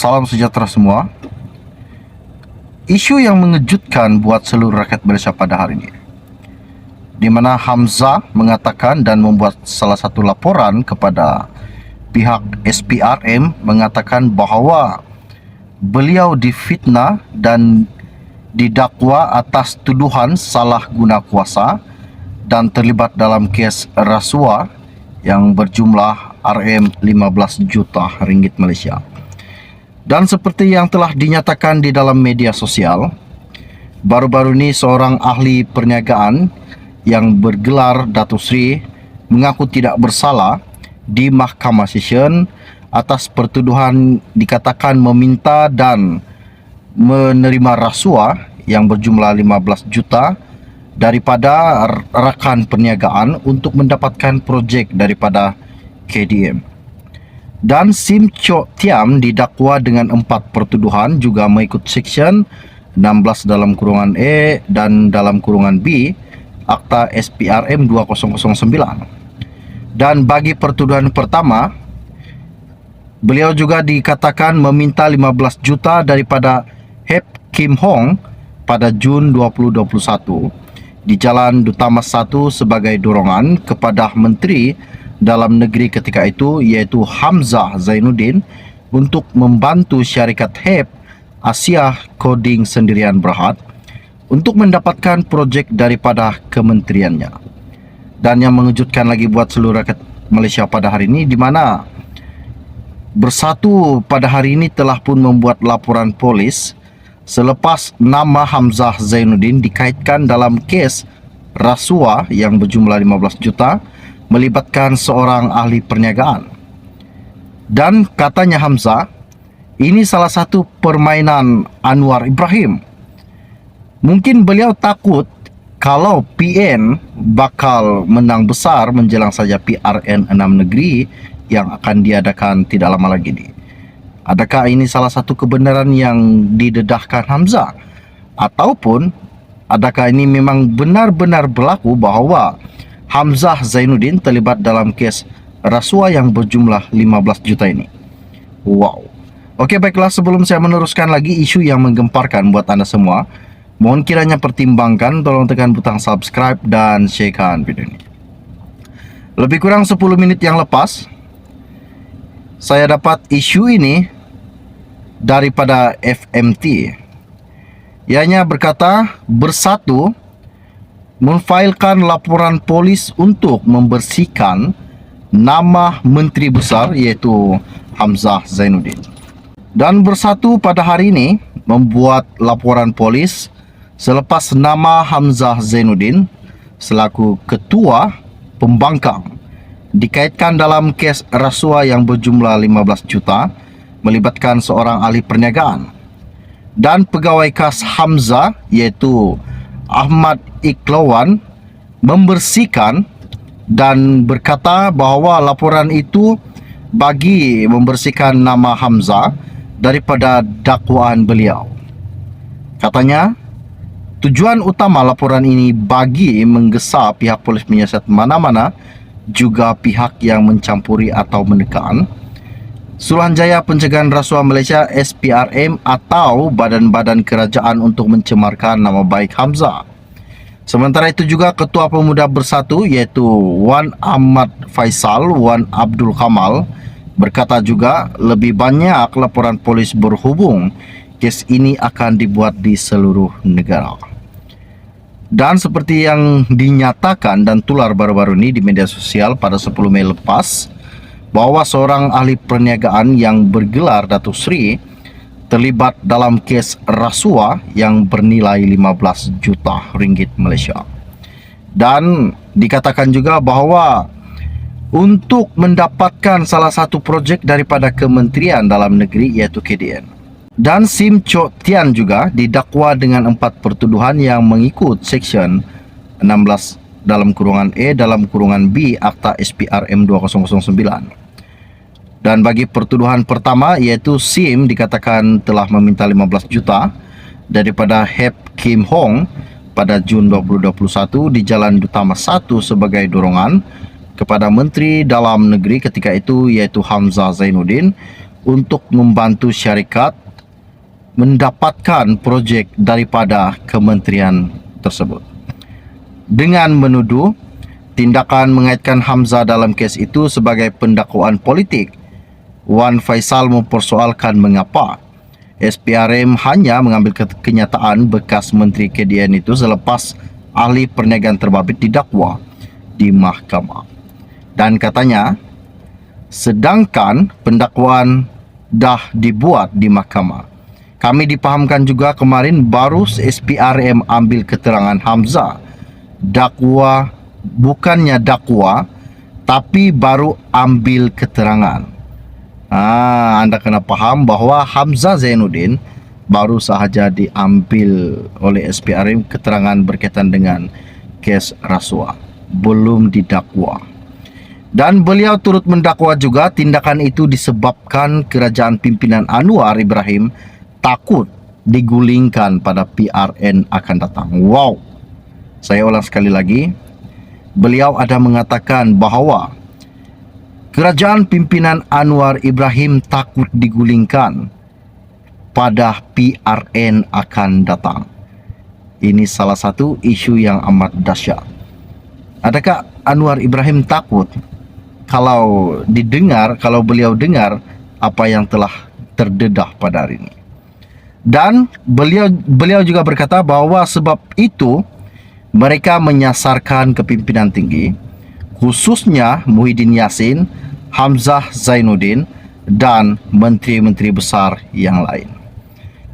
Salam sejahtera semua. Isu yang mengejutkan buat seluruh rakyat Malaysia pada hari ini, di mana Hamzah mengatakan dan membuat salah satu laporan kepada pihak SPRM mengatakan bahawa beliau difitnah dan didakwa atas tuduhan salah guna kuasa dan terlibat dalam kes rasuah yang berjumlah RM15 juta ringgit Malaysia. Dan seperti yang telah dinyatakan di dalam media sosial, baru-baru ini seorang ahli perniagaan yang bergelar Datuk Seri mengaku tidak bersalah di Mahkamah Session atas pertuduhan dikatakan meminta dan menerima rasuah yang berjumlah 15 juta daripada rakan perniagaan untuk mendapatkan projek daripada KDM. Dan Sim Chok Tiam didakwa dengan 4 pertuduhan juga mengikut Seksyen 16 dalam kurungan A dan dalam kurungan B Akta SPRM 2009. Dan bagi pertuduhan pertama, beliau juga dikatakan meminta 15 juta daripada Hep Kim Hong pada Jun 2021 di Jalan Dutamas 1 sebagai dorongan kepada Menteri Dalam Negeri ketika itu, iaitu Hamzah Zainuddin, untuk membantu syarikat HEP Asia Coding Sendirian Berhad untuk mendapatkan projek daripada kementeriannya. Dan yang mengejutkan lagi buat seluruh rakyat Malaysia pada hari ini, di mana Bersatu pada hari ini telah pun membuat laporan polis selepas nama Hamzah Zainuddin dikaitkan dalam kes rasuah yang berjumlah 15 juta melibatkan seorang ahli perniagaan. Dan katanya Hamzah, ini salah satu permainan Anwar Ibrahim. Mungkin beliau takut kalau PN bakal menang besar menjelang saja PRN 6 negeri yang akan diadakan tidak lama lagi ini. Adakah ini salah satu kebenaran yang didedahkan Hamzah? Ataupun adakah ini memang benar-benar berlaku bahawa Hamzah Zainuddin terlibat dalam kes rasuah yang berjumlah 15 juta ini? Wow. Okey, baiklah, sebelum saya meneruskan lagi isu yang menggemparkan buat anda semua, mohon kiranya pertimbangkan, tolong tekan butang subscribe dan sharekan video ini. Lebih kurang 10 menit yang lepas, saya dapat isu ini daripada FMT. Ianya berkata, Bersatu memfailkan laporan polis untuk membersihkan nama Menteri Besar iaitu Hamzah Zainuddin. Dan Bersatu pada hari ini membuat laporan polis selepas nama Hamzah Zainuddin selaku Ketua Pembangkang dikaitkan dalam kes rasuah yang berjumlah 15 juta melibatkan seorang ahli perniagaan. Dan pegawai kas Hamzah iaitu Ahmad Iklawan membersihkan dan berkata bahawa laporan itu bagi membersihkan nama Hamzah daripada dakwaan beliau. Katanya, tujuan utama laporan ini bagi menggesa pihak polis menyiasat mana-mana juga pihak yang mencampuri atau menekan Suruhanjaya Pencegahan Rasuah Malaysia SPRM atau badan-badan kerajaan untuk mencemarkan nama baik Hamzah. Sementara itu juga Ketua Pemuda Bersatu iaitu Wan Ahmad Faisal Wan Abdul Kamal berkata juga lebih banyak laporan polis berhubung kes ini akan dibuat di seluruh negara. Dan seperti yang dinyatakan dan tular baru-baru ini di media sosial pada 10 Mei lepas, bahawa seorang ahli perniagaan yang bergelar Datuk Seri terlibat dalam kes rasuah yang bernilai 15 juta ringgit Malaysia. Dan dikatakan juga bahawa untuk mendapatkan salah satu projek daripada Kementerian Dalam Negeri iaitu KDN. Dan Sim Chok Tian juga didakwa dengan 4 pertuduhan yang mengikut Seksyen 16 dalam kurungan A dalam kurungan B Akta SPRM 2009. Dan bagi pertuduhan pertama iaitu Sim dikatakan telah meminta 15 juta daripada Hep Kim Hong pada Jun 2021 di Jalan Dutamas 1 sebagai dorongan kepada Menteri Dalam Negeri ketika itu iaitu Hamzah Zainuddin untuk membantu syarikat mendapatkan projek daripada kementerian tersebut. Dengan menuduh tindakan mengaitkan Hamzah dalam kes itu sebagai pendakwaan politik, Wan Faisal mempersoalkan mengapa SPRM hanya mengambil kenyataan bekas Menteri KDN itu selepas ahli perniagaan terbabit didakwa di mahkamah. Dan katanya, sedangkan pendakwaan dah dibuat di mahkamah. Kami dipahamkan juga kemarin baru SPRM ambil keterangan Hamzah. Bukannya dakwa, tapi baru ambil keterangan. Anda kena paham bahwa Hamzah Zainuddin baru sahaja diambil oleh SPRM keterangan berkaitan dengan kes rasuah, belum didakwa. Dan beliau turut mendakwa juga tindakan itu disebabkan kerajaan pimpinan Anwar Ibrahim takut digulingkan pada PRN akan datang. Wow. Saya ulang sekali lagi. Beliau ada mengatakan bahawa kerajaan pimpinan Anwar Ibrahim takut digulingkan pada PRN akan datang. Ini salah satu isu yang amat dahsyat. Adakah Anwar Ibrahim takut kalau beliau dengar apa yang telah terdedah pada hari ini? Dan beliau juga berkata bahawa sebab itu mereka menyasarkan kepimpinan tinggi, khususnya Muhyiddin Yassin, Hamzah Zainuddin dan menteri-menteri besar yang lain.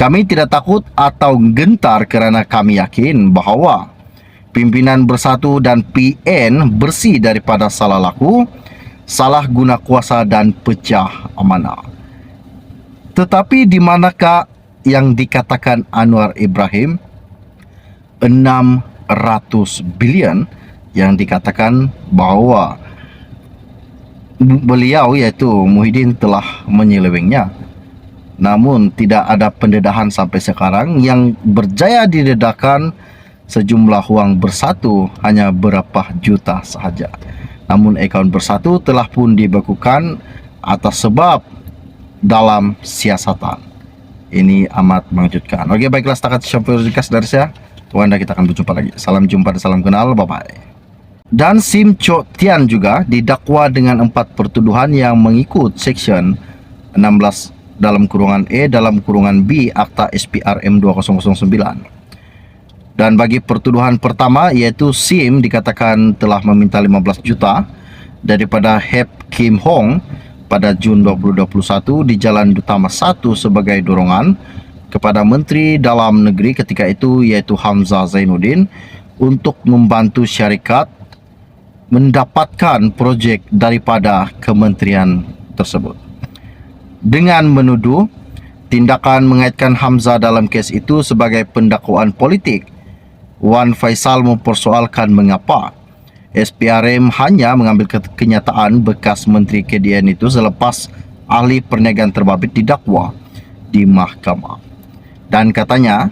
Kami tidak takut atau gentar kerana kami yakin bahawa pimpinan bersatu dan PN bersih daripada salah laku, salah guna kuasa dan pecah amanah. Tetapi di manakah yang dikatakan Anwar Ibrahim 600 bilion yang dikatakan bahawa beliau iaitu Muhyiddin telah menyelewengnya? Namun tidak ada pendedahan sampai sekarang. Yang berjaya didedahkan sejumlah wang bersatu hanya berapa juta sahaja. Namun akaun bersatu telah pun dibekukan atas sebab dalam siasatan. Ini amat mengejutkan. Okey, baiklah, setakat sampai ringkas dari saya. Tuan dan kita akan berjumpa lagi. Salam jumpa dan salam kenal. Bye-bye. Dan Sim Chok Tian juga didakwa dengan 4 pertuduhan yang mengikut Seksyen 16 dalam kurungan E dalam kurungan B Akta SPRM 2009. Dan bagi pertuduhan pertama, iaitu Sim dikatakan telah meminta 15 juta daripada Hep Kim Hong pada Jun 2021 di Jalan Utama 1 sebagai dorongan kepada Menteri Dalam Negeri ketika itu, iaitu Hamzah Zainuddin, untuk membantu syarikat mendapatkan projek daripada kementerian tersebut. Dengan menuduh tindakan mengaitkan Hamzah dalam kes itu sebagai pendakwaan politik, Wan Faisal mempersoalkan mengapa SPRM hanya mengambil kenyataan bekas Menteri KDN itu selepas ahli perniagaan terbabit didakwa di mahkamah. Dan katanya,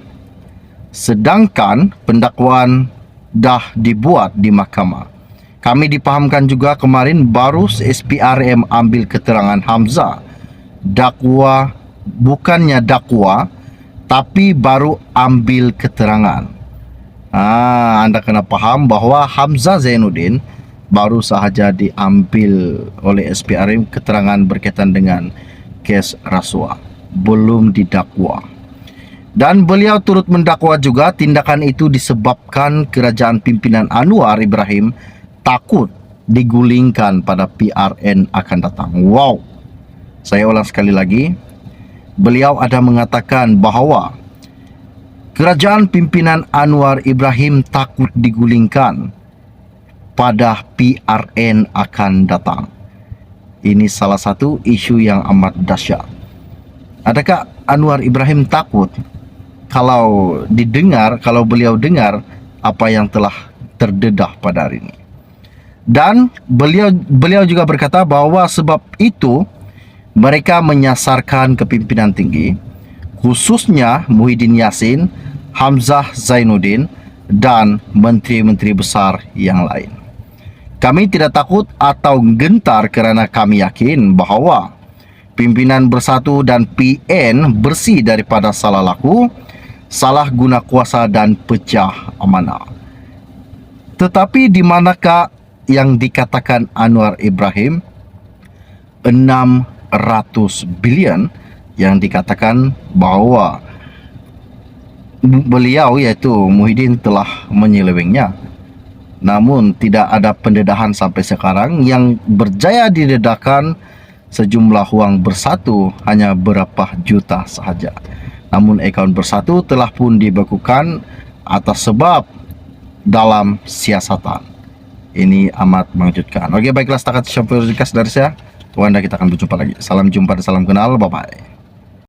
sedangkan pendakwaan dah dibuat di mahkamah. Kami dipahamkan juga kemarin baru SPRM ambil keterangan Hamzah. Bukannya dakwa, tapi baru ambil keterangan. Anda kena paham bahawa Hamzah Zainuddin baru sahaja diambil oleh SPRM keterangan berkaitan dengan kes rasuah, belum didakwa. Dan beliau turut mendakwa juga tindakan itu disebabkan kerajaan pimpinan Anwar Ibrahim takut digulingkan pada PRN akan datang. Wow. Saya ulang sekali lagi. Beliau ada mengatakan bahawa kerajaan pimpinan Anwar Ibrahim takut digulingkan pada PRN akan datang. Ini salah satu isu yang amat dahsyat. Adakah Anwar Ibrahim takut kalau beliau dengar apa yang telah terdedah pada hari ini? Dan beliau juga berkata bahawa sebab itu mereka menyasarkan kepimpinan tinggi, khususnya Muhyiddin Yassin, Hamzah Zainuddin dan menteri-menteri besar yang lain. Kami tidak takut atau gentar kerana kami yakin bahawa Pimpinan Bersatu dan PN bersih daripada salah laku, salah guna kuasa dan pecah amanah. Tetapi di manakah yang dikatakan Anwar Ibrahim 600 bilion yang dikatakan bahawa beliau iaitu Muhyiddin telah menyelewengnya? Namun tidak ada pendedahan sampai sekarang. Yang berjaya didedakan sejumlah wang Bersatu hanya berapa juta sahaja. Namun akaun Bersatu telah pun dibekukan atas sebab dalam siasatan. Ini amat mengejutkan. Oke, baiklah, setakat sampai dari saya. Tuan, kita akan berjumpa lagi. Salam jumpa dan salam kenal. Bye-bye.